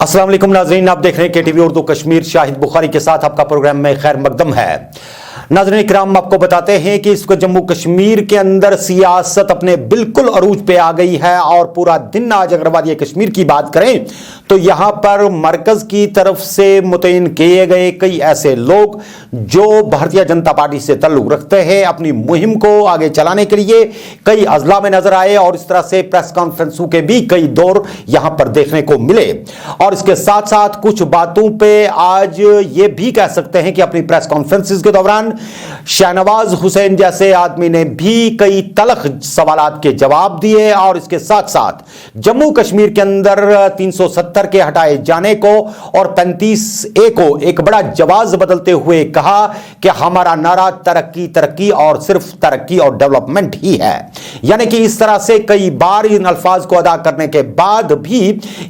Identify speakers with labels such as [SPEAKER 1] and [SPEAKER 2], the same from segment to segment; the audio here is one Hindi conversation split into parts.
[SPEAKER 1] अस्सलाम वालेकुम नाज़रीन, आप देख रहे हैं केटीवी उर्दू कश्मीर। शाहिद बुखारी के साथ आपका प्रोग्राम में खैर मकदम है। नाज़रीन इकराम, आपको बताते हैं कि इसको जम्मू कश्मीर के अंदर सियासत अपने बिल्कुल अरूज पे आ गई है और पूरा दिन आज अगर वादी कश्मीर की बात करें तो यहां पर मरकज की तरफ से मुतयन किए गए कई ऐसे लोग जो भारतीय जनता पार्टी से ताल्लुक रखते हैं अपनी मुहिम को आगे चलाने के लिए कई अजला में नजर आए और इस तरह से प्रेस कॉन्फ्रेंसों के भी कई दौर यहां पर देखने को मिले। और इसके साथ साथ कुछ बातों पे आज ये भी कह सकते हैं कि अपनी प्रेस कॉन्फ्रेंसिस के दौरान शाहनवाज हुसैन जैसे आदमी ने भी कई तलख सवालात के जवाब दिए और इसके साथ साथ जम्मू कश्मीर के अंदर 370 के हटाए जाने को और 35A को एक बड़ा जवाब बदलते हुए कहा कि हमारा नारा तरक्की तरक्की और सिर्फ तरक्की और डेवलपमेंट ही है। यानी कि इस तरह से कई बार इन अल्फाज को अदा करने के बाद भी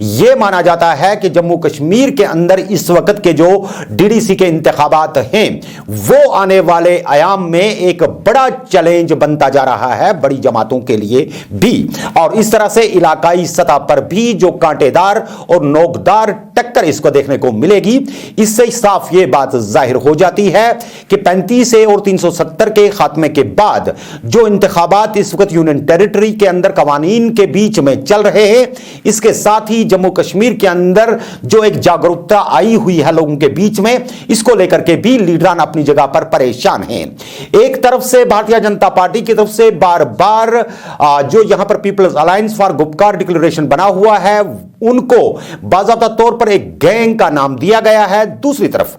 [SPEAKER 1] यह माना जाता है कि जम्मू कश्मीर के अंदर इस वक्त के जो DDC के इंतखाबात हैं वो आने वाले आयाम में एक बड़ा चैलेंज बनता जा रहा है बड़ी जमातों के लिए भी। और इस तरह से इलाकाई सतह पर भी जो कांटेदार और नोकदार टक्कर इसको देखने को मिलेगी। इससे साफ यह बात जाहिर हो जाती है कि 35A और 370 के खात्मे के बाद जो इंतखाबात इस वक्त यूनियन टेरिटरी के अंदर कवानीन के बीच में चल रहे हैं, इसके साथ ही जम्मू कश्मीर के अंदर जो एक जागरूकता आई हुई है लोगों के बीच में, इसको लेकर के भी लीडरान अपनी जगह पर परेशान हैं। एक तरफ से भारतीय जनता पार्टी की तरफ से बार बार जो यहां पर People's Alliance for Gupkar Declaration बना हुआ है उनको बाज़ाब्ता तौर पर एक गैंग का नाम दिया गया है। दूसरी तरफ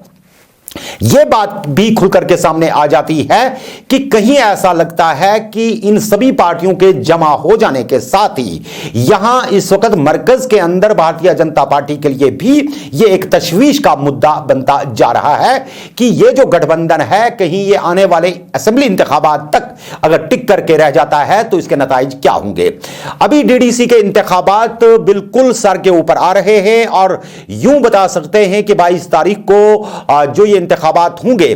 [SPEAKER 1] यह बात भी खुलकर के सामने आ जाती है कि कहीं ऐसा लगता है कि इन सभी पार्टियों के जमा हो जाने के साथ ही यहां इस वक्त मरकज के अंदर भारतीय जनता पार्टी के लिए भी यह एक तशवीश का मुद्दा बनता जा रहा है कि यह जो गठबंधन है कहीं यह आने वाले असेंबली इंतखाबात तक अगर टिक करके रह जाता है तो इसके नताइज क्या होंगे। अभी DDC के इंतखाबात बिल्कुल सर के ऊपर आ रहे हैं और यूं बता सकते हैं कि 22 तारीख को जो ये इंतखाबात होंगे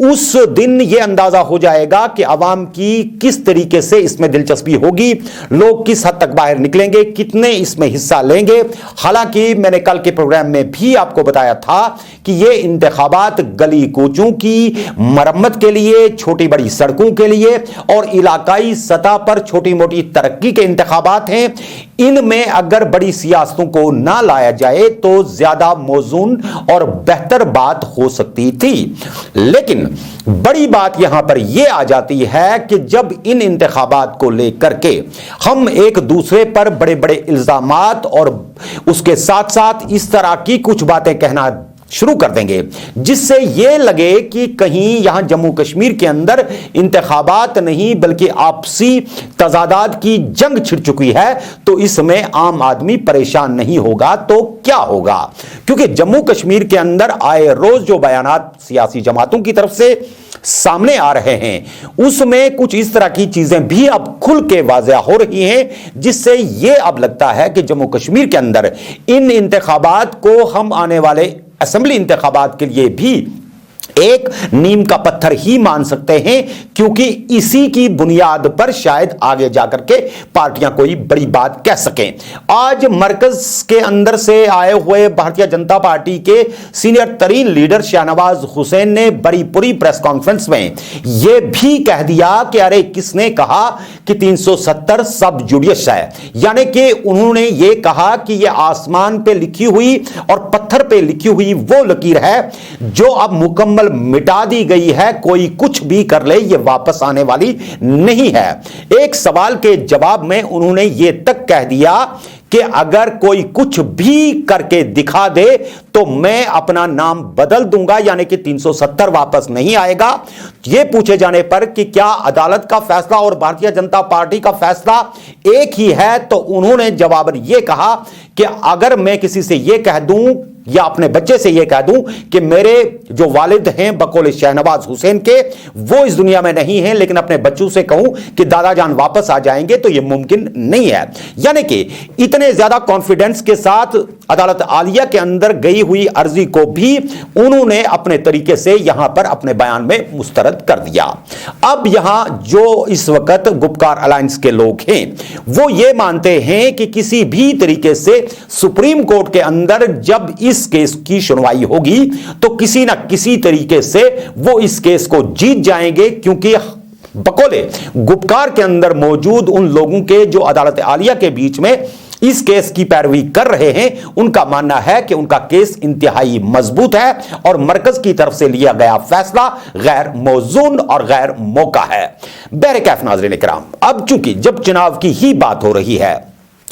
[SPEAKER 1] उस दिन यह अंदाजा हो जाएगा कि अवाम की किस तरीके से इसमें दिलचस्पी होगी, लोग किस हद तक बाहर निकलेंगे, कितने इसमें हिस्सा लेंगे। हालांकि मैंने कल के प्रोग्राम में भी आपको बताया था कि यह इंतखाबात गली कूचों की मरम्मत के लिए, छोटी बड़ी सड़कों के लिए और इलाकाई सतह पर छोटी मोटी तरक्की के इंतखाबात हैं। इनमें अगर बड़ी सियासतों को ना लाया जाए तो ज्यादा मौजून और बेहतर बात हो सकती थी। लेकिन बड़ी बात यहां पर यह आ जाती है कि जब इन इंतखाबात को लेकर के हम एक दूसरे पर बड़े बड़े इल्जामात और उसके साथ साथ इस तरह की कुछ बातें कहना शुरू कर देंगे जिससे यह लगे कि कहीं यहां जम्मू कश्मीर के अंदर इंतखाबात नहीं बल्कि आपसी तजादात की जंग छिड़ चुकी है, तो इसमें आम आदमी परेशान नहीं होगा तो क्या होगा। क्योंकि जम्मू कश्मीर के अंदर आए रोज जो बयानात सियासी जमातों की तरफ से सामने आ रहे हैं उसमें कुछ इस तरह की चीजें भी अब खुल के वाज़ेह हो रही हैं जिससे यह अब लगता है कि जम्मू कश्मीर के अंदर इन इंतखाबात को हम आने वाले असेंबली इंतखाबात के लिए भी एक नीम का पत्थर ही मान सकते हैं, क्योंकि इसी की बुनियाद पर शायद आगे जाकर के पार्टियां कोई बड़ी बात कह सकें। आज मरकज के अंदर से आए हुए भारतीय जनता पार्टी के सीनियर तरीन लीडर शाहनवाज हुसैन ने बड़ी पूरी प्रेस कॉन्फ्रेंस में यह भी कह दिया कि अरे किसने कहा कि 370 सब जुडियस है। यानी कि उन्होंने यह कहा कि यह आसमान पे लिखी हुई और पत्थर पे लिखी हुई वो लकीर है जो अब मुकम्मल मिटा दी गई है, कोई कुछ भी कर ले ये वापस आने वाली नहीं है। एक सवाल के जवाब में उन्होंने ये तक कह दिया कि अगर कोई कुछ भी करके दिखा दे तो मैं अपना नाम बदल दूंगा, यानी कि 370 वापस नहीं आएगा। यह पूछे जाने पर कि क्या अदालत का फैसला और भारतीय जनता पार्टी का फैसला एक ही है, तो उन्होंने जवाबन यह कहा कि अगर मैं किसी से यह कह दूं या अपने बच्चे से यह कह दूं कि मेरे जो वालिद हैं बकौल शहनवाज हुसैन के, वो इस दुनिया में नहीं है, लेकिन अपने बच्चों से कहूं कि दादा जान वापस आ जाएंगे, तो यह मुमकिन नहीं है। यानी कि इतने ज्यादा कॉन्फिडेंस के साथ अदालत आलिया के अंदर गई हुई अर्जी को भी उन्होंने अपने तरीके से यहां पर अपने बयान में मुस्तरद कर दिया। अब यहां जो इस वक्त गुपकार अलायंस के लोग हैं वो ये मानते हैं कि किसी भी तरीके से सुप्रीम कोर्ट के अंदर जब इस केस की सुनवाई होगी तो किसी ना किसी तरीके से वो इस केस को जीत जाएंगे, क्योंकि बकौले गुपकार के अंदर मौजूद उन लोगों के जो अदालत आलिया के बीच में इस केस की पैरवी कर रहे हैं, उनका मानना है कि उनका केस इंतहाई मजबूत है और मरकज की तरफ से लिया गया फैसला गैर मौजून और गैर मौका है। बहरकैफ नाज़रीन इकराम, अब चूंकि जब चुनाव की ही बात हो रही है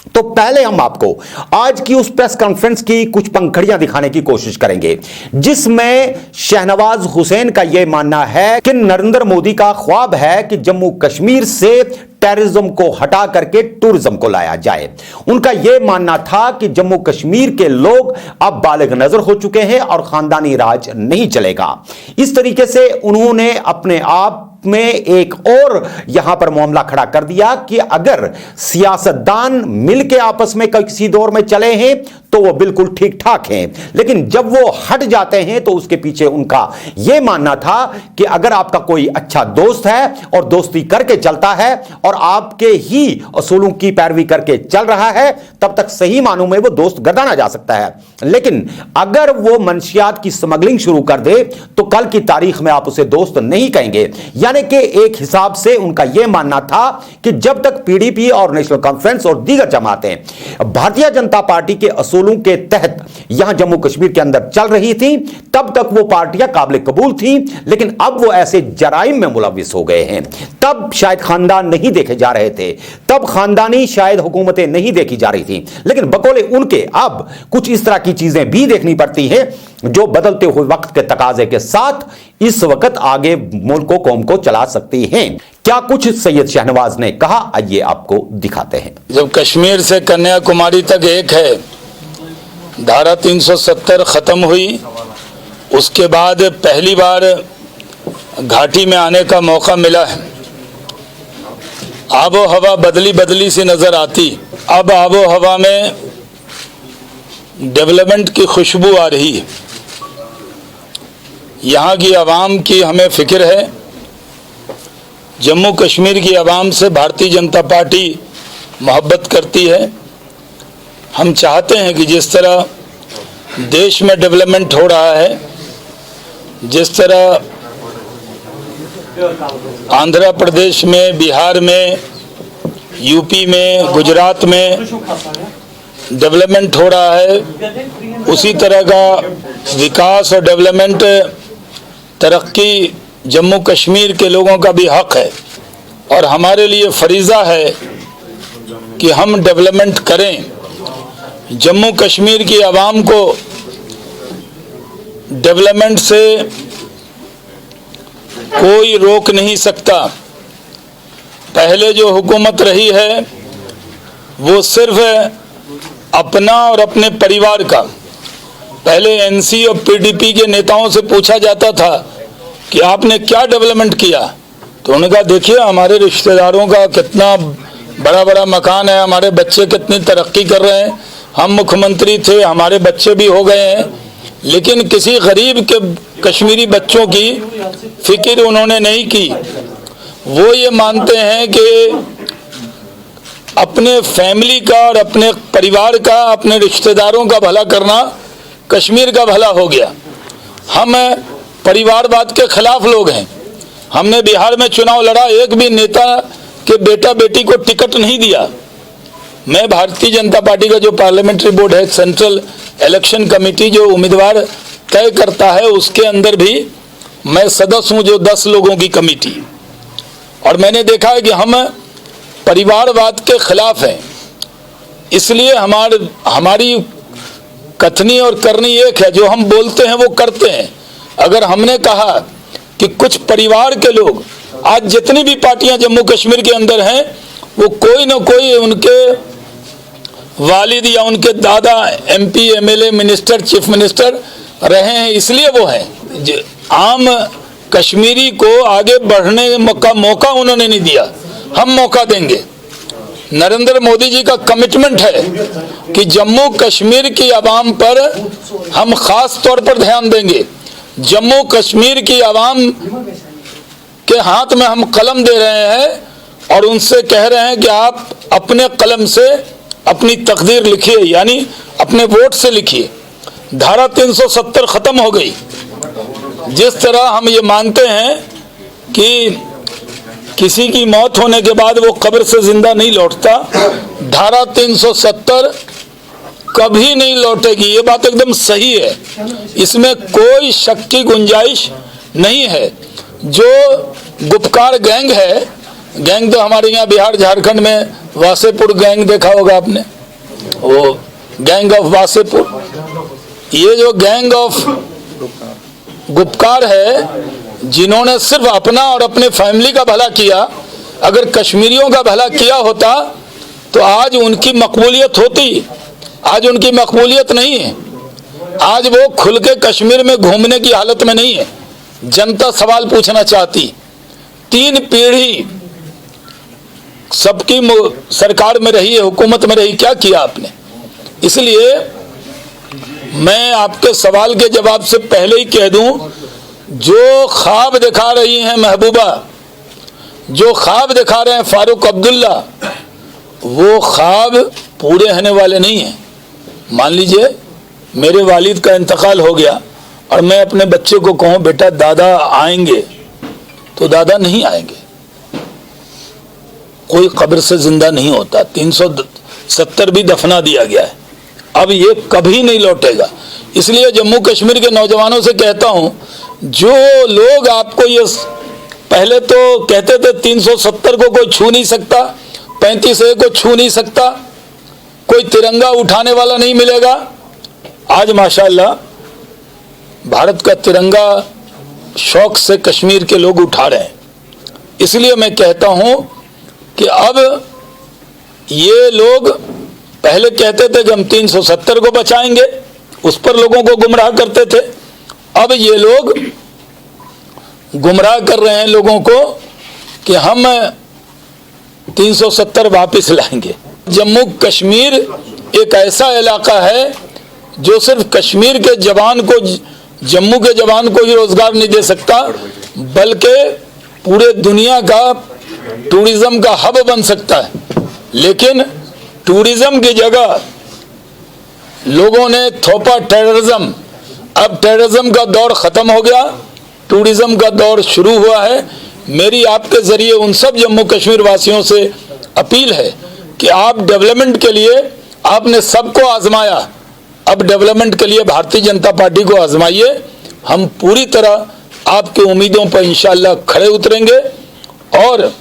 [SPEAKER 1] तो पहले हम आपको आज की उस प्रेस कॉन्फ्रेंस की कुछ पंखड़ियां दिखाने की कोशिश करेंगे, जिसमें शहनवाज हुसैन का यह मानना है कि नरेंद्र मोदी का ख्वाब है कि जम्मू कश्मीर से टेररिज्म को हटा करके टूरिज्म को लाया जाए। उनका यह मानना था कि जम्मू कश्मीर के लोग अब बालिग नजर हो चुके हैं और खानदानी राज नहीं चलेगा। इस तरीके से उन्होंने अपने आप में एक और यहां पर मामला खड़ा कर दिया कि अगर सियासतदान मिलके आपस में किसी दौर में चले हैं तो वो बिल्कुल ठीक ठाक हैं, लेकिन जब वो हट जाते हैं तो उसके पीछे उनका यह मानना था कि अगर आपका कोई अच्छा दोस्त है और दोस्ती करके चलता है और आपके ही असूलों की पैरवी करके चल रहा है, तब तक सही मानों में वो दोस्त गर्दाना जा सकता है। लेकिन अगर वो मंशियात की स्मगलिंग शुरू कर दे तो कल की तारीख में आप उसे दोस्त नहीं कहेंगे। यानी कि एक हिसाब से उनका यह मानना था कि जब तक पीडीपी और नेशनल कॉन्फ्रेंस और दीगर जमातें भारतीय जनता पार्टी के असूलों के तहत यहां जम्मू कश्मीर के अंदर चल रही थी, तब तक वो पार्टियां काबिल कबूल थी। लेकिन अब वो ऐसे जराइम में मुलविस हो गए हैं, तब शायद खानदान नहीं देखे जा रहे थे, तब खानदानी शायद हुकूमतें नहीं देखी जा रही थी, लेकिन बकौले उनके अब कुछ इस तरह की चीजें भी देखनी पड़ती हैं जो बदलते हुए वक्त के तकाजे के साथ इस वक्त आगे मुल्क को कौम को चला सकती हैं। क्या कुछ सैयद शहनवाज ने कहा, आइए आपको दिखाते हैं।
[SPEAKER 2] जब कश्मीर से कन्याकुमारी तक एक है, धारा 370 खत्म हुई, उसके बाद पहली बार घाटी में आने का मौका मिला है। आबो हवा बदली बदली सी नजर आती, अब आबो हवा में डेवलपमेंट की खुशबू आ रही है। यहाँ की आवाम की हमें फिक्र है। जम्मू कश्मीर की आवाम से भारतीय जनता पार्टी मोहब्बत करती है। हम चाहते हैं कि जिस तरह देश में डेवलपमेंट हो रहा है, जिस तरह आंध्र प्रदेश में, बिहार में, यूपी में, गुजरात में डेवलपमेंट हो रहा है, उसी तरह का विकास और डेवलपमेंट, तरक्की जम्मू कश्मीर के लोगों का भी हक है और हमारे लिए फरीज़ा है कि हम डेवलपमेंट करें। जम्मू कश्मीर की आवाम को डेवलपमेंट से कोई रोक नहीं सकता। पहले जो हुकूमत रही है वो सिर्फ अपना और अपने परिवार का, पहले एनसी और पीडीपी के नेताओं से पूछा जाता था कि आपने क्या डेवलपमेंट किया, तो उन्होंने कहा देखिए हमारे रिश्तेदारों का कितना बड़ा बड़ा मकान है, हमारे बच्चे कितनी तरक्की कर रहे हैं, हम मुख्यमंत्री थे, हमारे बच्चे भी हो गए हैं, लेकिन किसी गरीब के कश्मीरी बच्चों की फिक्र उन्होंने नहीं की। वो ये मानते हैं कि अपने फैमिली का और अपने परिवार का, अपने रिश्तेदारों का भला करना कश्मीर का भला हो गया। हम परिवारवाद के खिलाफ लोग हैं। हमने बिहार में चुनाव लड़ा, एक भी नेता के बेटा बेटी को टिकट नहीं दिया। मैं भारतीय जनता पार्टी का जो पार्लियामेंट्री बोर्ड है, सेंट्रल इलेक्शन कमेटी जो उम्मीदवार तय करता है, उसके अंदर भी मैं सदस्य हूँ, जो 10 लोगों की कमेटी। और मैंने देखा है कि हम परिवारवाद के खिलाफ हैं। इसलिए हमारी कथनी और करनी एक है, जो हम बोलते हैं वो करते हैं। अगर हमने कहा कि कुछ परिवार के लोग, आज जितनी भी पार्टियां जम्मू कश्मीर के अंदर हैं, वो कोई ना कोई उनके वालिद या उनके दादा MP, MLA, minister, chief minister रहे हैं, इसलिए वो हैं। आम कश्मीरी को आगे बढ़ने का मौका उन्होंने नहीं दिया, हम मौका देंगे। नरेंद्र मोदी जी का कमिटमेंट है कि जम्मू कश्मीर की आवाम पर हम खास तौर पर ध्यान देंगे। जम्मू कश्मीर की आवाम के हाथ में हम कलम दे रहे हैं और उनसे कह रहे हैं कि आप अपने कलम से अपनी तकदीर लिखिए, यानी अपने वोट से लिखिए। धारा 370 खत्म हो गई। जिस तरह हम ये मानते हैं कि किसी की मौत होने के बाद वो कब्र से जिंदा नहीं लौटता, धारा 370 कभी नहीं लौटेगी। ये बात एकदम सही है, इसमें कोई शक की गुंजाइश नहीं है। जो गुपकार गैंग है, गैंग तो हमारे यहाँ बिहार झारखंड में वासेपुर गैंग देखा होगा आपने, वो गैंग ऑफ वासेपुर। ये जो गैंग ऑफ गुपकार है, जिन्होंने सिर्फ अपना और अपने फैमिली का भला किया, अगर कश्मीरियों का भला किया होता तो आज उनकी मकबूलियत होती। आज उनकी मकबूलियत नहीं है। आज वो खुल के कश्मीर में घूमने की हालत में नहीं है। जनता सवाल पूछना चाहती। 3 पीढ़ी सबकी सरकार में रही है, हुकूमत में रही, क्या किया आपने? इसलिए मैं आपके सवाल के जवाब से पहले ही कह दूं, जो ख्वाब दिखा रही हैं महबूबा, जो ख्वाब दिखा रहे हैं फारूक अब्दुल्ला, वो ख्वाब पूरे होने वाले नहीं हैं। मान लीजिए मेरे वालिद का इंतकाल हो गया और मैं अपने बच्चे को कहूँ बेटा दादा आएंगे, तो दादा नहीं आएंगे। कोई कब्र से जिंदा नहीं होता। 370 भी दफना दिया गया है, अब ये कभी नहीं लौटेगा। इसलिए जम्मू कश्मीर के नौजवानों से कहता हूं, जो लोग आपको ये पहले तो कहते थे 370 को कोई छू नहीं सकता, 35A को छू नहीं सकता, कोई तिरंगा उठाने वाला नहीं मिलेगा, आज माशाअल्लाह भारत का तिरंगा शौक से कश्मीर के लोग उठा रहे हैं। इसलिए मैं कहता हूं कि अब ये लोग पहले कहते थे कि हम 370 को बचाएंगे, उस पर लोगों को गुमराह करते थे। अब ये लोग गुमराह कर रहे हैं लोगों को कि हम 370 वापस लाएंगे। जम्मू कश्मीर एक ऐसा इलाका है जो सिर्फ कश्मीर के जवान को, जम्मू के जवान को ही रोजगार नहीं दे सकता, बल्कि पूरे दुनिया का टूरिज्म का हब बन सकता है। लेकिन टूरिज्म की जगह लोगों ने थोपा टेररिज्म। अब टेररिज्म का दौर खत्म हो गया, टूरिज्म का दौर शुरू हुआ है। मेरी आपके जरिए उन सब जम्मू कश्मीर वासियों से अपील है कि आप डेवलपमेंट के लिए, आपने सबको आजमाया, अब डेवलपमेंट के लिए भारतीय जनता पार्टी को आजमाइए। हम पूरी तरह आपकी उम्मीदों पर इंशाअल्लाह खड़े उतरेंगे और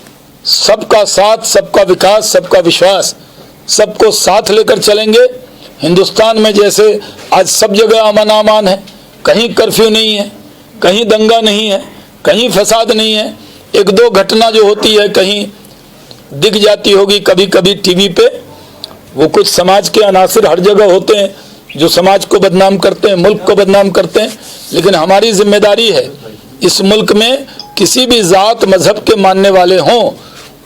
[SPEAKER 2] सबका साथ, सबका विकास, सबका विश्वास, सबको साथ लेकर चलेंगे। हिंदुस्तान में जैसे आज सब जगह अमन अमान है, कहीं कर्फ्यू नहीं है, कहीं दंगा नहीं है, कहीं फसाद नहीं है। 1-2 घटना जो होती है कहीं दिख जाती होगी कभी कभी टीवी पे, वो कुछ समाज के अनासिर हर जगह होते हैं जो समाज को बदनाम करते हैं, मुल्क को बदनाम करते हैं। लेकिन हमारी जिम्मेदारी है इस मुल्क में किसी भी जात मजहब के मानने वाले हों,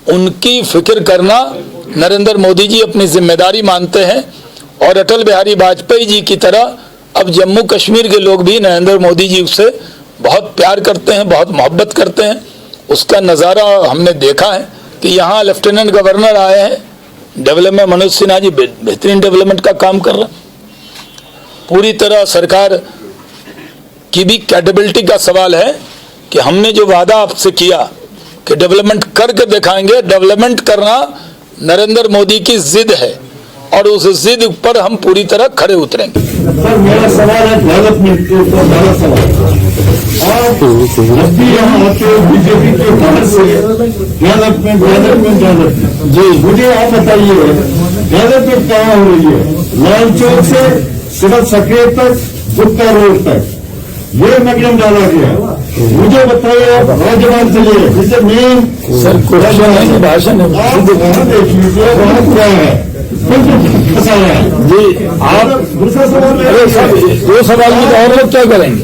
[SPEAKER 2] उनकी फिक्र करना नरेंद्र मोदी जी अपनी जिम्मेदारी मानते हैं। और अटल बिहारी वाजपेयी जी की तरह अब जम्मू कश्मीर के लोग भी नरेंद्र मोदी जी से बहुत प्यार करते हैं, बहुत मोहब्बत करते हैं। उसका नज़ारा हमने देखा है कि यहाँ लेफ्टिनेंट गवर्नर आए हैं, डेवलपमेंट मनोज सिन्हा जी बेहतरीन डेवलपमेंट का काम कर रहे हैं। पूरी तरह सरकार की भी कैपेबिलिटी का सवाल है कि हमने जो वादा आपसे किया कि डेवलपमेंट करके दिखाएंगे, डेवलपमेंट करना नरेंद्र मोदी की जिद है और उस जिद पर हम पूरी तरह खड़े उतरेंगे।
[SPEAKER 3] सर मेरा सवाल है डेवलपमेंट के ऊपर, बड़ा सवाल। आप जब भी यहाँ आते हो बीजेपी के बाहर से डेवलपमेंट जी, मुझे आप बताइए डेवलपमेंट कहाँ हो रही है? लाल चौक से सिविल सेक्रेटरी तक, गुप्ता रोड तक ये मैग्नम डाला गया। मुझे बताइए आप नौजवान से लिए जिसे मेन
[SPEAKER 2] सर भाषण
[SPEAKER 3] आप वहाँ देख लीजिए, वहाँ क्या है फंसा हुआ है।
[SPEAKER 2] जी आप
[SPEAKER 3] दूसरा सवाल
[SPEAKER 2] अरे सर, दो सवाल में तो और लोग क्या करेंगे?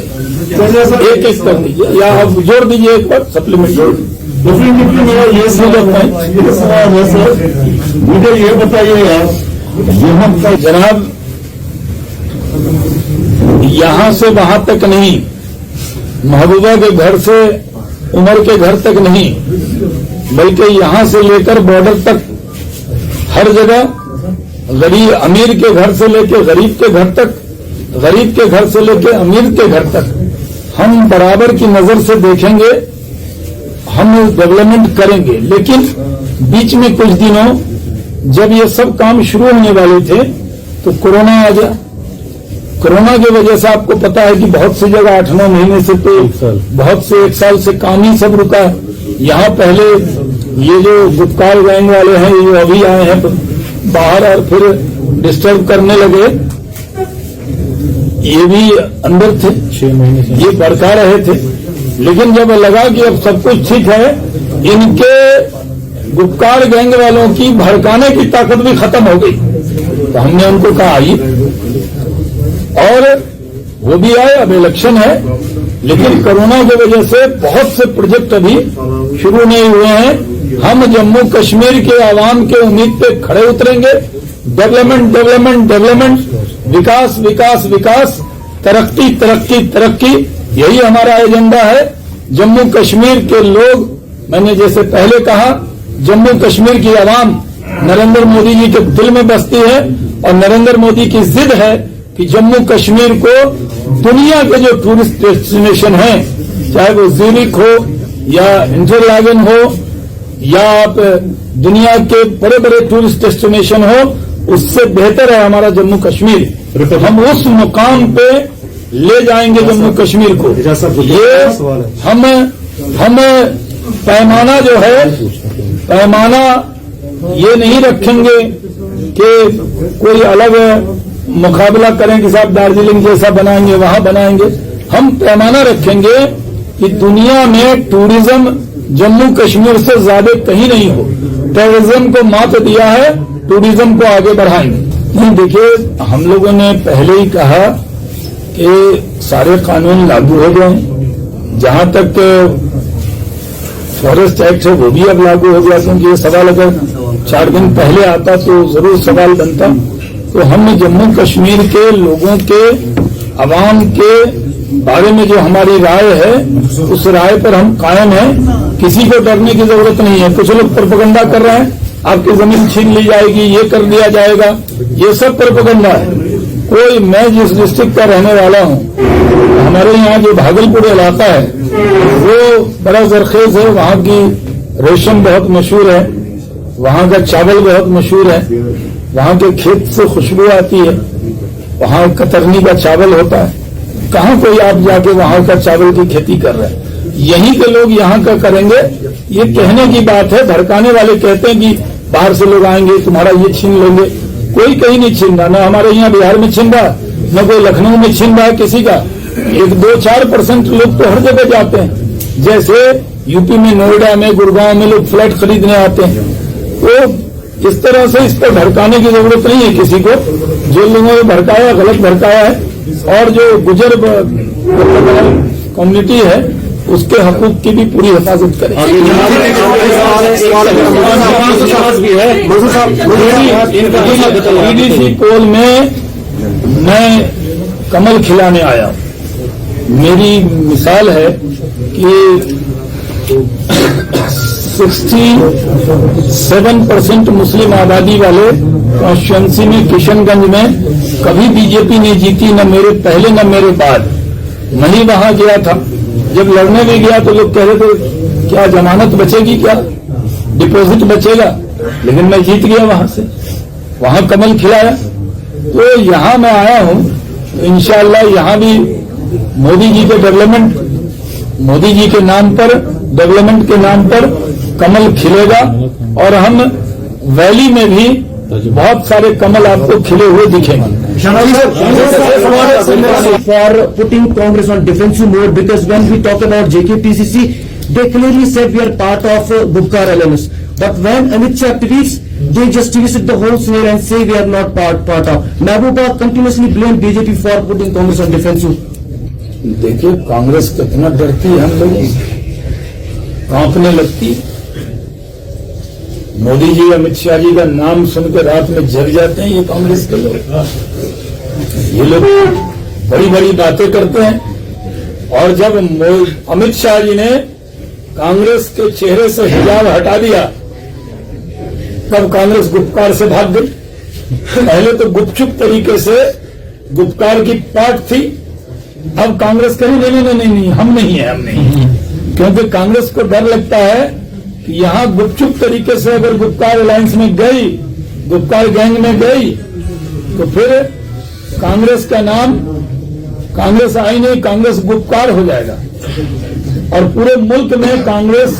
[SPEAKER 2] एक एक कर दीजिए या आप जोड़ दीजिए एक बार सप्लीमेंट्री।
[SPEAKER 3] डेफिनेटली मेरा ये सवाल है सर, मुझे ये बताइए आप यहाँ का
[SPEAKER 2] जनाब, यहाँ से वहां तक नहीं, महबूबा के घर से उमर के घर तक नहीं, बल्कि यहाँ से लेकर बॉर्डर तक हर जगह, गरीब अमीर के घर से लेकर गरीब के घर तक, गरीब के घर से लेकर अमीर के घर तक हम बराबर की नजर से देखेंगे, हम डेवलपमेंट करेंगे। लेकिन बीच में कुछ दिनों जब ये सब काम शुरू होने वाले थे तो कोरोना आ गया। कोरोना की वजह से आपको पता है कि बहुत सी जगह 8-9 महीने से तो बहुत से 1 साल से काम ही सब रुका है। यहाँ पहले ये जो गुटकार गैंग वाले हैं ये अभी आए हैं बाहर और फिर डिस्टर्ब करने लगे, ये भी अंदर थे, 6 महीने से ये भड़का रहे थे। लेकिन जब लगा कि अब सब कुछ ठीक है, इनके गुटकार गैंग वालों की भड़काने की ताकत भी खत्म हो गई, तो हमने उनको कहा आइए, और वो भी आए। अब इलेक्शन है, लेकिन कोरोना की वजह से बहुत से प्रोजेक्ट अभी शुरू नहीं हुए हैं। हम जम्मू कश्मीर के आवाम के उम्मीद पे खड़े उतरेंगे। डेवलपमेंट डेवलपमेंट डेवलपमेंट, विकास विकास विकास, तरक्की तरक्की तरक्की, यही हमारा एजेंडा है। जम्मू कश्मीर के लोग, मैंने जैसे पहले कहा, जम्मू कश्मीर की आवाम नरेंद्र मोदी जी के दिल में बसती है, और नरेंद्र मोदी की जिद है कि जम्मू कश्मीर को दुनिया के जो टूरिस्ट डेस्टिनेशन हैं, चाहे वो ज़्यूरिख हो या इंटरलागन हो या आप दुनिया के बड़े बड़े टूरिस्ट डेस्टिनेशन हो, उससे बेहतर है हमारा जम्मू कश्मीर। हम उस मुकाम पे ले जाएंगे जम्मू कश्मीर को। ये हम पैमाना जो है, पैमाना ये नहीं रखेंगे कि कोई अलग मुकाबला करें कि साहब दार्जिलिंग जैसा बनाएंगे, वहां बनाएंगे। हम पैमाना रखेंगे कि दुनिया में टूरिज्म जम्मू कश्मीर से ज्यादा कहीं नहीं हो। टेररिज्म को मात दिया है, टूरिज्म को आगे बढ़ाएंगे। नहीं, देखिए, हम लोगों ने पहले ही कहा कि सारे कानून लागू हो गए। जहां तक फॉरेस्ट एक्ट है वो भी अब लागू हो गया, क्योंकि ये सवाल अगर 4 दिन पहले आता तो जरूर सवाल बनता। तो हमने जम्मू कश्मीर के लोगों के, अवाम के बारे में जो हमारी राय है, उस राय पर हम कायम हैं। किसी को डरने की जरूरत नहीं है। कुछ लोग प्रोपेगेंडा कर रहे हैं, आपकी जमीन छीन ली जाएगी, ये कर दिया जाएगा, ये सब प्रोपेगेंडा है। कोई, मैं जिस डिस्ट्रिक्ट का रहने वाला हूँ, हमारे यहाँ जो भागलपुर इलाका है वो बड़ा जरखेज है। वहाँ की रेशम बहुत मशहूर है, वहाँ का चावल बहुत मशहूर है, वहाँ के खेत से खुशबू आती है, वहाँ कतरनी का चावल होता है। कहाँ कोई आप जाके वहाँ का चावल की खेती कर रहे हैं? यहीं के लोग यहाँ का करेंगे। ये कहने की बात है। भड़काने वाले कहते हैं कि बाहर से लोग आएंगे, तुम्हारा ये छीन लेंगे। कोई कहीं नहीं छीन रहा, न हमारे यहाँ बिहार में छीन रहा, न कोई लखनऊ में छीन रहा है किसी का। 1-2-4% लोग तो हर जगह जाते हैं। जैसे यूपी में, नोएडा में, गुड़गांव में लोग फ्लैट खरीदने आते हैं। तो इस तरह से इस पर भड़काने की जरूरत नहीं है किसी को। जो लोगों ने भड़काया, गलत भड़काया है। और जो गुजर कम्युनिटी है, उसके हकूक की भी पूरी हिफाजत करें। ईडीसी कोल में मैं कमल खिलाने आया। मेरी मिसाल है कि 67% मुस्लिम आबादी वाले कॉन्स्टिट्यूंसी में किशनगंज में कभी बीजेपी नहीं जीती, न मेरे पहले न मेरे बाद। मैं ही वहां गया था। जब लड़ने भी गया तो लोग कह रहे थे क्या जमानत बचेगी, क्या डिपॉजिट बचेगा, लेकिन मैं जीत गया वहां से। वहां कमल खिलाया। तो यहां मैं आया हूं, इंशाअल्लाह यहां भी मोदी जी के डेवलपमेंट, मोदी जी के नाम पर, डेवलपमेंट के नाम पर कमल खिलेगा। और हम वैली में भी बहुत सारे कमल आपको खिले हुए दिखेंगे।
[SPEAKER 4] For putting Congress on defensive mode, because when we talk about JKPCC, they clearly said we are part of Gupkar alliance. But when Amit Shah tweets they just twist the whole scenario and say we are not part of. Mehbooba continuously blamed BJP for putting Congress on defensive.
[SPEAKER 2] देखिए कांग्रेस कितना डरती है, हम लोग कांपने लगती। मोदी जी अमित शाह जी का नाम सुनकर रात में जग जाते हैं ये कांग्रेस के लोग। ये लोग बड़ी बड़ी बातें करते हैं, और जब अमित शाह जी ने कांग्रेस के चेहरे से हिजाब हटा दिया तब कांग्रेस गुपकार से भाग गई। पहले तो गुपचुप तरीके से गुपकार की पार्ट थी, अब कांग्रेस कही नहीं, हम नहीं है, क्योंकि कांग्रेस को डर लगता है कि यहां गुपचुप तरीके से अगर गुपकार अलायंस में गई, गुपकार गैंग में गई, तो फिर कांग्रेस का नाम, कांग्रेस आई नहीं, कांग्रेस गुपकार हो जाएगा। और पूरे मुल्क में कांग्रेस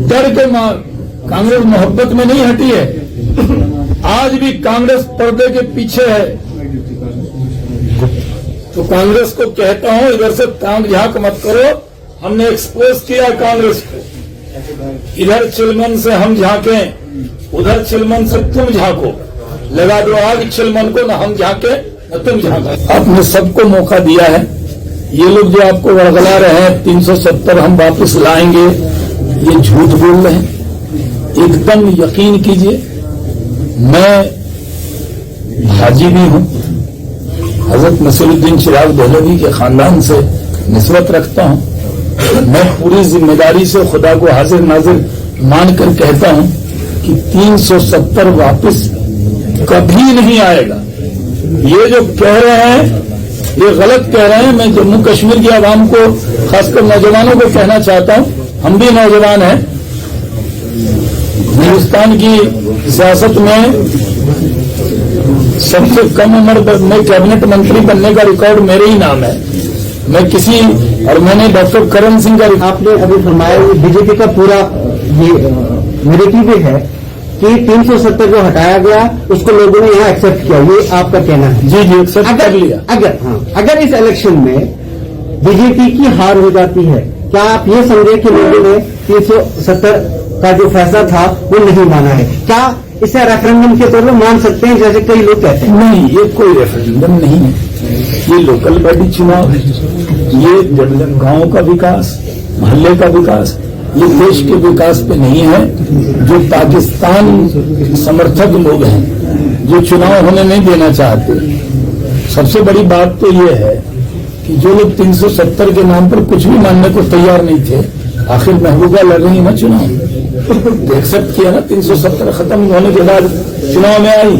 [SPEAKER 2] डर के कांग्रेस मोहब्बत में नहीं हटी है, आज भी कांग्रेस पर्दे के पीछे है। तो कांग्रेस को कहता हूं इधर से तांग झांक मत करो, हमने एक्सपोज किया कांग्रेस को। इधर चिलमन से हम झांकें, उधर चिलमन से तुम झांको, लगा दो आग चिलमन को, न हम झांके न तुम झांको। आपने सबको मौका दिया है, ये लोग जो आपको वरगला रहे हैं 370 हम वापस लाएंगे, ये झूठ बोल रहे हैं। एकदम यकीन कीजिए, मैं हाजी भी हूं, हजरत नसीरुद्दीन चिराग दहलवी के खानदान से निस्बत रखता हूं। मैं पूरी जिम्मेदारी से खुदा को हाजिर नाजिर मानकर कहता हूं कि 370 वापस कभी नहीं आएगा। ये जो कह रहे हैं ये गलत कह रहे हैं। मैं जम्मू कश्मीर की आवाम को, खासकर नौजवानों को कहना चाहता हूं, हम भी नौजवान हैं। हिंदुस्तान की सियासत में सबसे कम उम्र में कैबिनेट मंत्री बनने का रिकॉर्ड मेरे ही नाम है। मैं किसी, और मैंने डॉक्टर करण सिंह का,
[SPEAKER 5] आपने अभी फरमाया बीजेपी का पूरा ये नेगेटिव है कि 370 को हटाया गया, उसको लोगों ने यहाँ एक्सेप्ट किया, ये आपका कहना है?
[SPEAKER 2] जी एक्सेप्ट कर लिया।
[SPEAKER 5] अगर इस इलेक्शन में बीजेपी की हार हो जाती है, क्या आप ये समझे कि लोगों ने 370 का जो फैसला था वो नहीं माना है? क्या इसे रेफरेंडम के तौर पर मान सकते हैं जैसे कई लोग कहते हैं?
[SPEAKER 2] नहीं, ये कोई रेफरेंडम नहीं है, ये लोकल बॉडी चुनाव है। ये गांव का विकास, मोहल्ले का विकास, ये देश के विकास पे नहीं है। जो पाकिस्तान समर्थक लोग हैं जो चुनाव होने नहीं देना चाहते, सबसे बड़ी बात तो ये है कि जो लोग 370 के नाम पर कुछ भी मानने को तैयार नहीं थे, आखिर महबूबा लड़ रही ना चुनाव, तो एक्सेप्ट किया ना। 370 खत्म होने के बाद चुनाव में आई,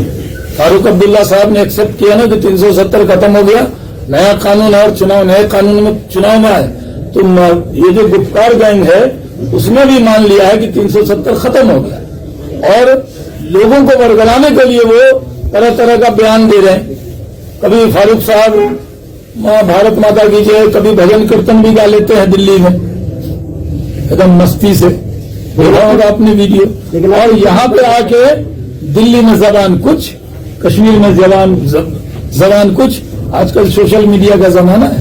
[SPEAKER 2] फारूक अब्दुल्ला साहब ने एक्सेप्ट किया ना कि 370 खत्म हो गया, नया कानून और चुनाव, नए कानून में चुनाव में आए। तो ये जो गुपकार गैंग है उसने भी मान लिया है कि 370 खत्म हो गया, और लोगों को बरगलाने के लिए वो तरह तरह का बयान दे रहे हैं। कभी फारूक साहब भारत माता की जय, कभी भजन कीर्तन भी गा लेते हैं दिल्ली में एकदम मस्ती से, देखा होगा आपने वीडियो। और यहाँ पे आके दिल्ली में जबान कुछ, कश्मीर में जबान कुछ। आजकल सोशल मीडिया का जमाना है,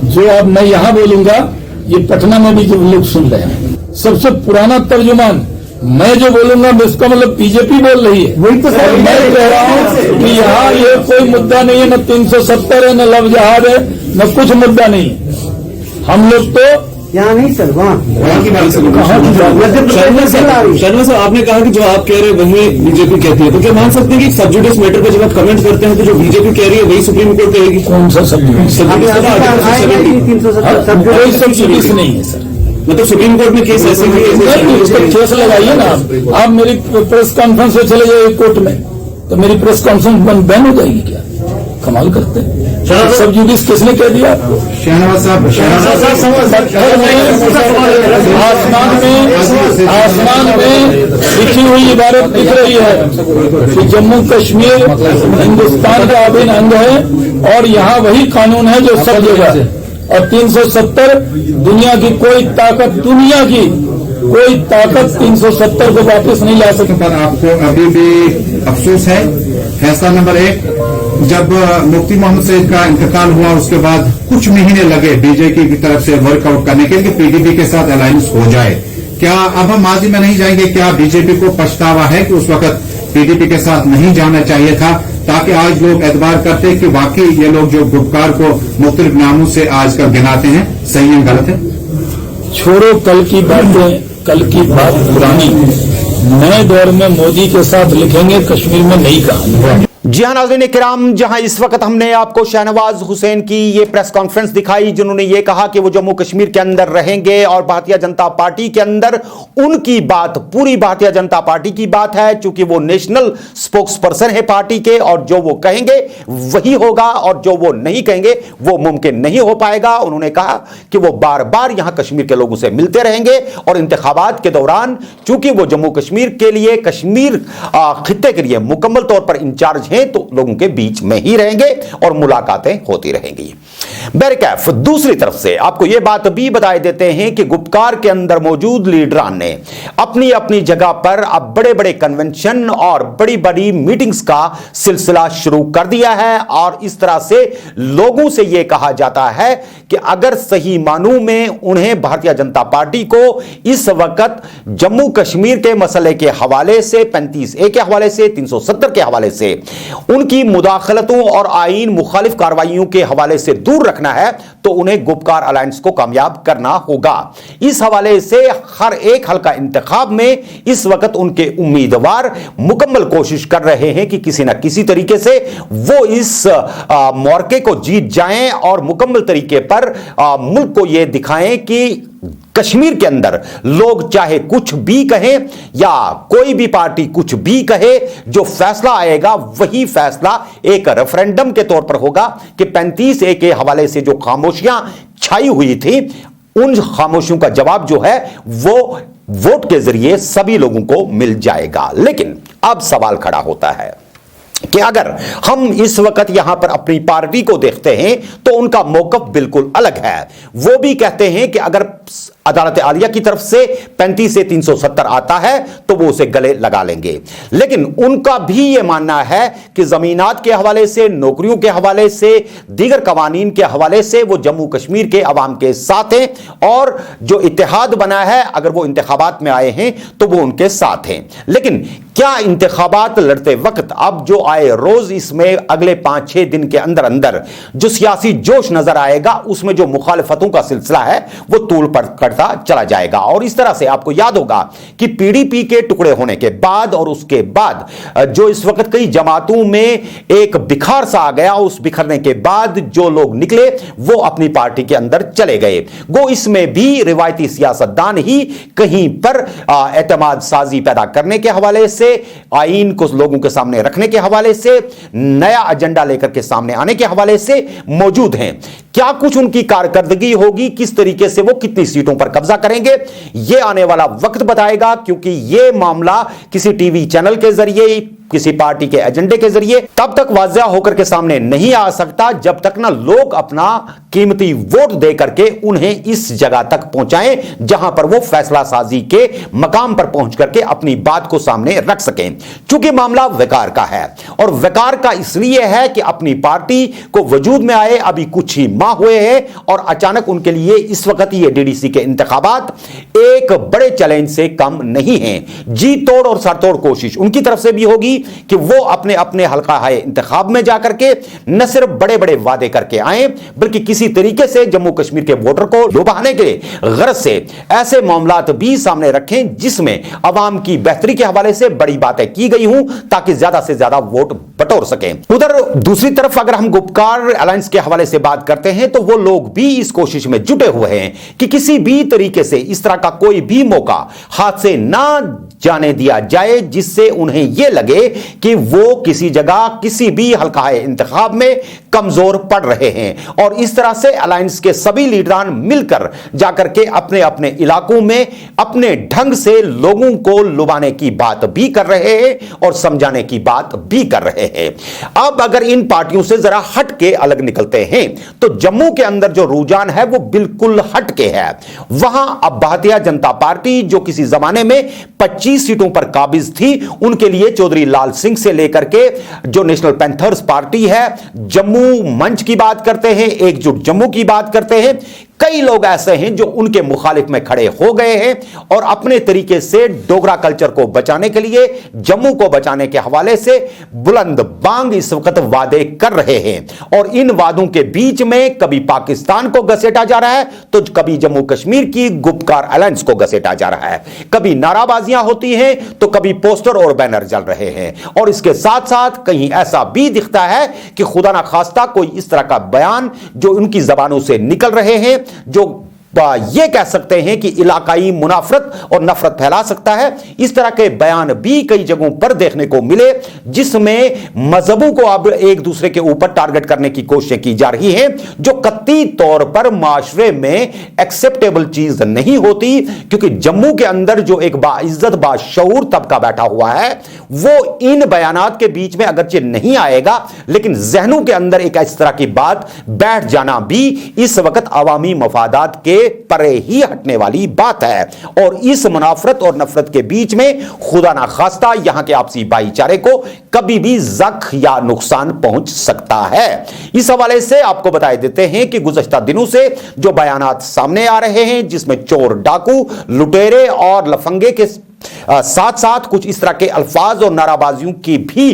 [SPEAKER 2] जो अब मैं यहाँ बोलूंगा ये पटना में भी जो लोग सुन रहे हैं। सबसे पुराना तर्जुमान मैं जो बोलूंगा इसका मतलब बीजेपी बोल रही है।
[SPEAKER 5] वही तो
[SPEAKER 2] मैं कह रहा हूँ कि यहाँ ये कोई मुद्दा नहीं है, न 370 है, न लव जहाद है, न कुछ मुद्दा नहीं है। हम लोग तो
[SPEAKER 5] यहाँ नहीं सर, वहाँ
[SPEAKER 4] की बात शर्मा साहब, आपने कहा कि जो आप कह रहे हैं वही बीजेपी कहती है, तो क्या मान सकते हैं कि सब जुडिस मैटर पर जब आप कमेंट करते हैं तो जो बीजेपी कह रही है वही सुप्रीम कोर्ट कहेगी?
[SPEAKER 2] कौन सा सब जुडिस? कोई सब जुडिस नहीं है सर।
[SPEAKER 4] मतलब सुप्रीम कोर्ट में केस ऐसे
[SPEAKER 2] केस लगाइए ना आप मेरी प्रेस कॉन्फ्रेंस में चले जाइए कोर्ट में, तो मेरी प्रेस कॉन्फ्रेंस बैन हो जाएगी क्या? कमाल करते हैं। सब जुडिस किसने कह दिया आपको? आसमान में लिखी हुई इबारत दिख रही है कि जम्मू कश्मीर हिंदुस्तान का अभिन्न अंग है, और यहाँ वही कानून है जो सब जगह है। और 370 दुनिया की कोई ताकत 370 को वापस नहीं ला सकती।
[SPEAKER 6] पर आपको अभी भी अफसोस है? फैसला नंबर 1, जब मुफ्ती मोहम्मद सईद का इंतकाल हुआ उसके बाद कुछ महीने लगे बीजेपी की तरफ से वर्कआउट करने के लिए पीडीपी के साथ अलायंस हो जाए, क्या अब हम माजी में नहीं जाएंगे? क्या बीजेपी को पछतावा है कि उस वक्त पीडीपी के साथ नहीं जाना चाहिए था, ताकि आज लोग एतबार करते कि वाकई ये लोग जो गुपकार को मुख्तलिफ नामों से आजकल गिनाते हैं, सही है गलत है?
[SPEAKER 2] छोड़ो कल की बातें, कल की बात पुरानी। नए दौर में मोदी के साथ लिखेंगे कश्मीर में नई कहानी।
[SPEAKER 1] जी हां नाज़रीन किराम, जहां इस वक्त हमने आपको शहनवाज हुसैन की ये प्रेस कॉन्फ्रेंस दिखाई जिन्होंने ये कहा कि वो जम्मू कश्मीर के अंदर रहेंगे और भारतीय जनता पार्टी के अंदर उनकी बात पूरी भारतीय जनता पार्टी की बात है, चूंकि वो नेशनल स्पोक्स पर्सन है पार्टी के, और जो वो कहेंगे वही होगा और जो वो नहीं कहेंगे वो मुमकिन नहीं हो पाएगा। उन्होंने कहा कि वो बार बार यहां कश्मीर के लोगों से मिलते रहेंगे और इंतखाबात के दौरान चूंकि वो जम्मू कश्मीर के लिए, कश्मीर खित्ते के लिए मुकम्मल तौर पर इंचार्ज हैं, तो लोगों के बीच में ही रहेंगे और मुलाकातें होती रहेंगी। बैरकैफ दूसरी तरफ से आपको यह बात भी बताए देते हैं कि गुपकार के अंदर मौजूद लीडरान ने अपनी अपनी जगह पर अब बड़े बड़े कन्वेंशन और बड़ी बड़ी मीटिंग्स का सिलसिला शुरू कर दिया है और इस तरह से लोगों से यह कहा जाता है कि अगर सही मानों में उन्हें भारतीय जनता पार्टी को इस वक्त जम्मू कश्मीर के मसले के हवाले से 35A के हवाले से 370 के हवाले से उनकी मुदाखलतों और आईन मुखालिफ कार्रवाइयों के हवाले से दूर रखना है, तो उन्हें गुपकार अलायंस को कामयाब करना होगा। इस हवाले से हर एक हल्का इंतखाब में इस वक्त उनके उम्मीदवार मुकम्मल कोशिश कर रहे हैं कि किसी ना किसी तरीके से वो इस मौके को जीत जाएं और मुकम्मल तरीके पर मुल्क को यह दिखाएं कि कश्मीर के अंदर लोग चाहे कुछ भी कहें या कोई भी पार्टी कुछ भी कहे, जो फैसला आएगा वही फैसला एक रेफरेंडम के तौर पर होगा कि 35A के हवाले से जो खामोशियां छाई हुई थी, उन खामोशियों का जवाब जो है वो वोट के जरिए सभी लोगों को मिल जाएगा। लेकिन अब सवाल खड़ा होता है कि अगर हम इस वक्त यहां पर अपनी पार्टी को देखते हैं तो उनका मौकफ बिल्कुल अलग है। वो भी कहते हैं कि अगर अदालत आलिया की तरफ से 35 से 370 आता है तो वो उसे गले लगा लेंगे, लेकिन उनका भी यह मानना है कि जमीनात के हवाले से, नौकरियों के हवाले से, दीगर कवानीन के हवाले से वो जम्मू कश्मीर के अवाम के साथ हैं और जो इत्तेहाद बना है अगर वो इंतखाबात में आए हैं तो वो उनके साथ हैं। लेकिन क्या इंतखाबात लड़ते वक्त अब जो आए रोज इसमें अगले 5-6 दिन के अंदर अंदर जो सियासी जोश नजर आएगा उसमें जो मुखालिफतों का सिलसिला है वो तूल पर करता चला जाएगा। और इस तरह से आपको याद होगा कि पीडीपी के टुकड़े होने के बाद और उसके बाद जो इस वक्त कई जमातों में एक बिखार सा आ गया, उस बिखरने के बाद जो लोग निकले वो अपनी पार्टी के अंदर चले गए। गो इसमें भी रिवायती सियासतदान ही कहीं पर एतमाद साजी पैदा करने के हवाले से, आईन को लोगों के सामने रखने के हवाले से, नया एजेंडा लेकर के सामने आने के हवाले से मौजूद हैं। क्या कुछ उनकी कारकर्दगी होगी, किस तरीके से वो कितनी सीटों पर कब्जा करेंगे, यह आने वाला वक्त बताएगा, क्योंकि यह मामला किसी टीवी चैनल के जरिए, किसी पार्टी के एजेंडे के जरिए तब तक वाज़ेह होकर के सामने नहीं आ सकता जब तक ना लोग अपना कीमती वोट दे करके उन्हें इस जगह तक पहुंचाएं जहां पर वो फैसला साजी के मकाम पर पहुंच करके अपनी बात को सामने रख सकें। चूंकि मामला वकार का है और वकार का इसलिए है कि अपनी पार्टी को वजूद में आए अभी कुछ ही माह हुए हैं और अचानक उनके लिए इस वक्त ये डीडीसी के इंतखाबात एक बड़े चैलेंज से कम नहीं है। जी तोड़ और सरतोड़ कोशिश उनकी तरफ से भी होगी कि वो अपने अपने हल्का हाय इंतखाब में जाकर के न सिर्फ बड़े बड़े वादे करके आए बल्कि किसी तरीके से जम्मू कश्मीर के वोटर को लुभाने के गरज से ऐसे मामलात भी सामने रखें जिसमें अवाम की बेहतरी के हवाले से बड़ी बातें की गई हूं ताकि ज्यादा से ज्यादा वोट बटोर सकें। उधर दूसरी तरफ अगर हम गुपकार अलायंस के हवाले से बात करते हैं तो वो लोग भी इस कोशिश में जुटे हुए हैं कि किसी भी तरीके से इस तरह का कोई भी मौका हाथ से ना जाने दिया जाए जिससे उन्हें यह लगे कि वो किसी जगह किसी भी हल्का इंतखाब में कमजोर पड़ रहे हैं। और इस तरह से अलायंस के सभी लीडरान मिलकर जाकर के अपने अपने इलाकों में अपने ढंग से लोगों को लुभाने की बात भी कर रहे हैं और समझाने की बात भी कर रहे हैं। अब अगर इन पार्टियों से जरा हट के अलग निकलते हैं तो जम्मू के अंदर जो रुझान है वो बिल्कुल हट के है। वहां अब भारतीय जनता पार्टी जो किसी जमाने में 25 सीटों पर काबिज थी, उनके लिए चौधरी लाल सिंह से लेकर के जो नेशनल पैंथर्स पार्टी है, जम्मू मंच की बात करते हैं, एकजुट जम्मू की बात करते हैं, कई लोग ऐसे हैं जो उनके मुखालिफ में खड़े हो गए हैं और अपने तरीके से डोगरा कल्चर को बचाने के लिए, जम्मू को बचाने के हवाले से बुलंद बांग इस वक्त वादे कर रहे हैं। और इन वादों के बीच में कभी पाकिस्तान को घसीटा जा रहा है तो कभी जम्मू कश्मीर की गुपकार अलायंस को घसीटा जा रहा है, कभी नाराबाजियां होती हैं तो कभी पोस्टर और बैनर जल रहे हैं। और इसके साथ साथ कहीं ऐसा भी दिखता है कि खुदा ना खास्ता कोई इस तरह का बयान जो उनकी जबानों से निकल रहे हैं, जो ये कह सकते हैं कि इलाकाई मुनाफरत और नफरत फैला सकता है। इस तरह के बयान भी कई जगहों पर देखने को मिले, जिसमें मजहबों को अब एक दूसरे के ऊपर टारगेट करने की कोशिश की जा रही है, जो कतई तौर पर माशरे में एक्सेप्टेबल चीज नहीं होती। क्योंकि जम्मू के अंदर जो एक बाइज्जत बाशऊर तबका बैठा हुआ है, वो इन बयानात के बीच में अगरचे नहीं आएगा, लेकिन जहनों के अंदर एक इस तरह की बात बैठ जाना भी इस वक्त अवामी मफादात के परे ही हटने वाली बात है। और इस मुनाफरत और नफरत के बीच में खुदा ना खास्ता यहां के आपसी भाईचारे को कभी भी जख्म या नुकसान पहुंच सकता है। इस हवाले से आपको बताए देते हैं कि गुज़श्ता दिनों से जो बयानात सामने आ रहे हैं, जिसमें चोर, डाकू, लुटेरे और लफंगे के साथ साथ कुछ इस तरह के अल्फाज और नाराबाजियों की भी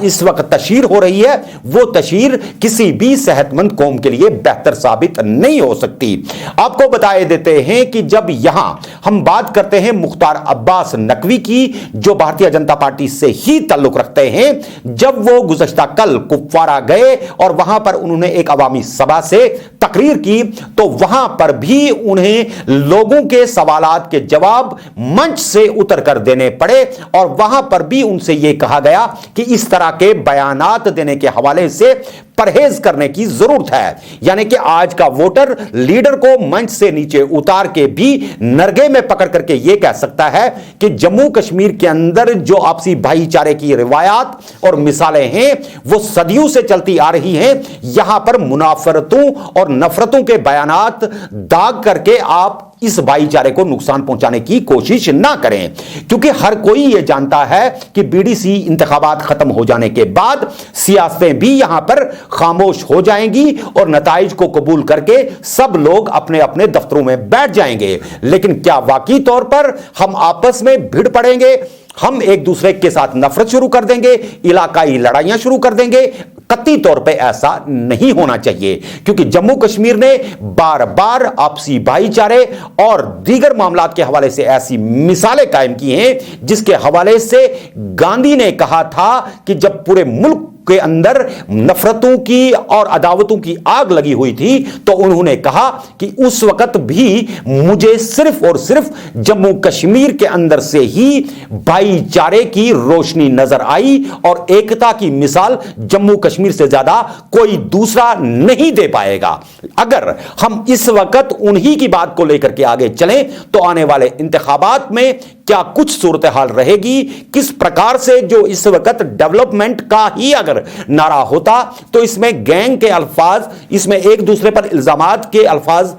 [SPEAKER 1] इस वक्त तशहीर हो रही है, वो तशहीर किसी भी सेहतमंद कौम के लिए बेहतर साबित नहीं हो सकती। आपको बताए देते हैं कि जब यहां हम बात करते हैं मुख्तार अब्बास नकवी की, जो भारतीय जनता पार्टी से ही ताल्लुक रखते हैं, जब वो गुज़श्ता कल कुपवारा गए और वहां पर उन्होंने एक अवामी सभा से तकरीर की, तो वहां पर भी उन्हें लोगों के सवालात के जवाब मंच से उतर कर देने पड़े। और वहां पर भी उनसे यह कहा गया कि इस तरह के बयानात देने के हवाले से परहेज करने की जरूरत है। यानी कि आज का वोटर लीडर को मंच से नीचे उतार के भी नरगे में पकड़ करके यह कह सकता है कि जम्मू कश्मीर के अंदर जो आपसी भाईचारे की रिवायात और मिसालें हैं, वो सदियों से चलती आ रही हैं। यहां पर मुनाफरतों और नफरतों के बयानात दाग करके आप इस भाईचारे को नुकसान पहुंचाने की कोशिश ना करें, क्योंकि हर कोई यह जानता है कि बीडीसी इंतखाबात खत्म हो जाने के बाद सियासतें भी यहां पर खामोश हो जाएंगी और नताइज को कबूल करके सब लोग अपने अपने दफ्तरों में बैठ जाएंगे। लेकिन क्या वाकई तौर पर हम आपस में भिड़ पड़ेंगे, हम एक दूसरे के साथ नफरत शुरू कर देंगे, इलाकाई लड़ाइयां शुरू कर देंगे? कतई तौर पे ऐसा नहीं होना चाहिए, क्योंकि जम्मू कश्मीर ने बार बार आपसी भाईचारे और दीगर मामलात के हवाले से ऐसी मिसालें कायम की हैं, जिसके हवाले से गांधी ने कहा था कि जब पूरे मुल्क के अंदर नफरतों की और अदावतों की आग लगी हुई थी, तो उन्होंने कहा कि उस वक्त भी मुझे सिर्फ और सिर्फ जम्मू कश्मीर के अंदर से ही भाईचारे की रोशनी नजर आई और एकता की मिसाल जम्मू कश्मीर से ज्यादा कोई दूसरा नहीं दे पाएगा। अगर हम इस वक्त उन्हीं की बात को लेकर के आगे चलें तो आने वाले इंतखाबात में क्या कुछ सूरत हाल रहेगी, किस प्रकार से जो इस वक्त डेवलपमेंट का ही अगर नारा होता तो इसमें गैंग के अल्फाज, इसमें एक दूसरे पर इल्जामात के अल्फाज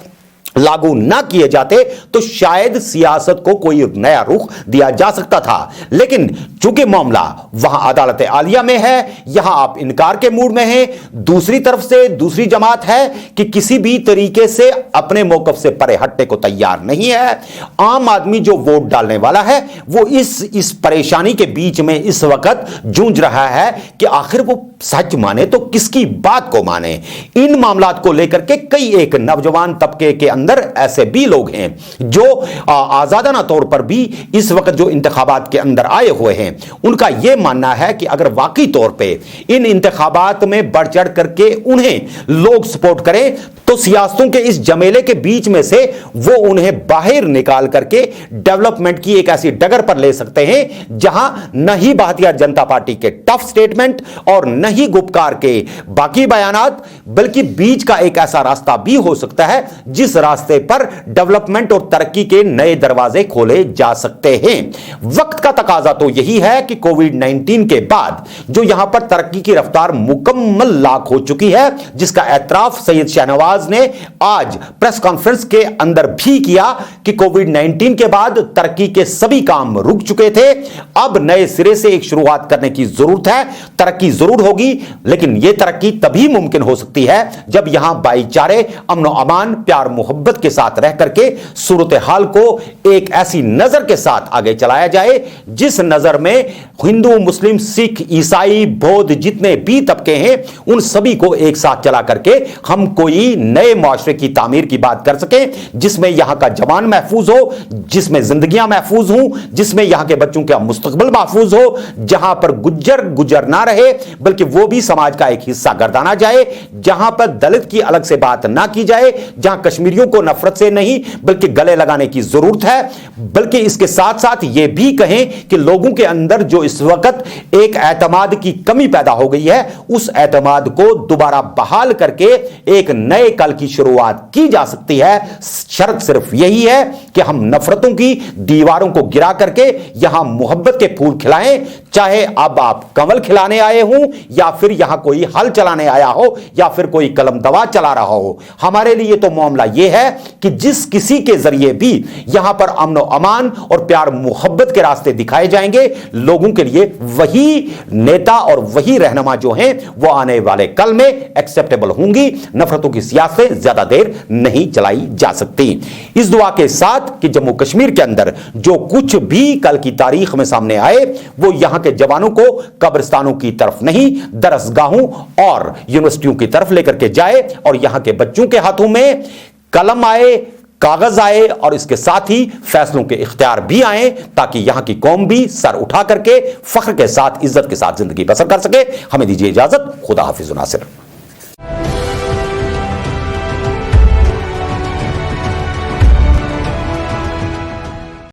[SPEAKER 1] लागू ना किए जाते तो शायद सियासत को कोई नया रुख दिया जा सकता था। लेकिन चूंकि मामला वहां अदालत आलिया में है, यहां आप इनकार के मूड में हैं, दूसरी तरफ से दूसरी जमात है कि किसी भी तरीके से अपने मौकफ से परे हटने को तैयार नहीं है। आम आदमी जो वोट डालने वाला है वो इस परेशानी के बीच में इस वक्त जूझ रहा है कि आखिर वो सच माने तो किसकी बात को माने। इन मामलात को लेकर के कई एक नौजवान तबके के अंदर ऐसे भी लोग हैं जो आजादाना तौर पर भी इस वक्त जो इंतखाबात के अंदर आए हुए हैं, उनका यह मानना है कि अगर वाकई तौर पे इन इंतखाबात में बढ़ चढ़ करके उन्हें लोग सपोर्ट करें तो सियासतों के इस जमेले के बीच में से वो उन्हें बाहर निकाल करके डेवलपमेंट की एक ऐसी डगर पर ले सकते हैं जहां न ही भारतीय जनता पार्टी के टफ स्टेटमेंट और न ही गुपकार के बाकी बयानात, बल्कि बीच का एक ऐसा रास्ता भी हो सकता है जिस रास्ते पर डेवलपमेंट और तरक्की के नए दरवाजे खोले जा सकते हैं। वक्त का तकाजा तो यही है कि कोविड-19 के बाद जो यहां पर तरक्की की रफ्तार मुकम्मल लाख हो चुकी है, जिसका एतराफ सैयद शाहनवाज ने आज प्रेस कॉन्फ्रेंस के अंदर भी किया कि कोविड-19 के बाद तरक्की के सभी काम रुक चुके थे, अब नए सिरे से एक शुरुआत करने की जरूरत है। तरक्की जरूर होगी, लेकिन यह तरक्की तभी मुमकिन हो सकती है जब यहां भाईचारे, अमन और अमान, प्यार, मोहब्बत मोहब्बत के साथ रह करके सूरत हाल को एक ऐसी नजर के साथ आगे चलाया जाए जिस नजर में हिंदू, मुस्लिम, सिख, ईसाई, बौद्ध जितने भी तबके हैं उन सभी को एक साथ चला करके हम कोई नए मुआशरे की तामीर की बात कर सकें, जिसमें यहां का जवान महफूज हो, जिसमें जिंदगियां महफूज हों, जिसमें यहां के बच्चों का मुस्तकबिल महफूज हो, जहां पर गुज्जर ना रहे बल्कि वो भी समाज का एक हिस्सा गर्दाना जाए, जहां पर दलित की अलग से बात ना की जाए, जहां कश्मीरियों को नफरत से नहीं बल्कि गले लगाने की जरूरत है, बल्कि इसके साथ साथ यह भी कहें कि लोगों के अंदर जो इस वक्त एक एतमाद की कमी पैदा हो गई है उस एतमाद को दोबारा बहाल करके एक नए कल की शुरुआत की जा सकती है। शर्त सिर्फ यही है कि हम नफरतों की दीवारों को गिरा करके यहां मोहब्बत के फूल खिलाएं, चाहे अब आप कमल खिलाने आए हो या फिर यहां कोई हल चलाने आया हो या फिर कोई कलम दवा चला रहा हो। हमारे लिए तो मामला यह है कि जिस किसी के जरिए भी यहां पर अमन और अमान और प्यार मोहब्बत के रास्ते दिखाए जाएंगे, लोगों के लिए वही नेता और वही रहनुमा जो हैं वो आने वाले कल में एक्सेप्टेबल होंगी। नफरतों की सियासतें ज्यादा देर नहीं चलाई जा सकती। इस दुआ के साथ कि जम्मू कश्मीर के अंदर जो कुछ भी कल की तारीख में सामने आए वो यहां के जवानों को कब्रिस्तानों की तरफ नहीं, दरसगाहों और यूनिवर्सिटियों की तरफ लेकर के जाए और यहां के बच्चों के हाथों में कलम आए, कागज आए और इसके साथ ही फैसलों के इख्तियार भी आए, ताकि यहां की कौम भी सर उठा करके फख्र के साथ, इज्जत के साथ जिंदगी बसर कर सके। हमें दीजिए इजाजत। खुदा हाफिज नासिर।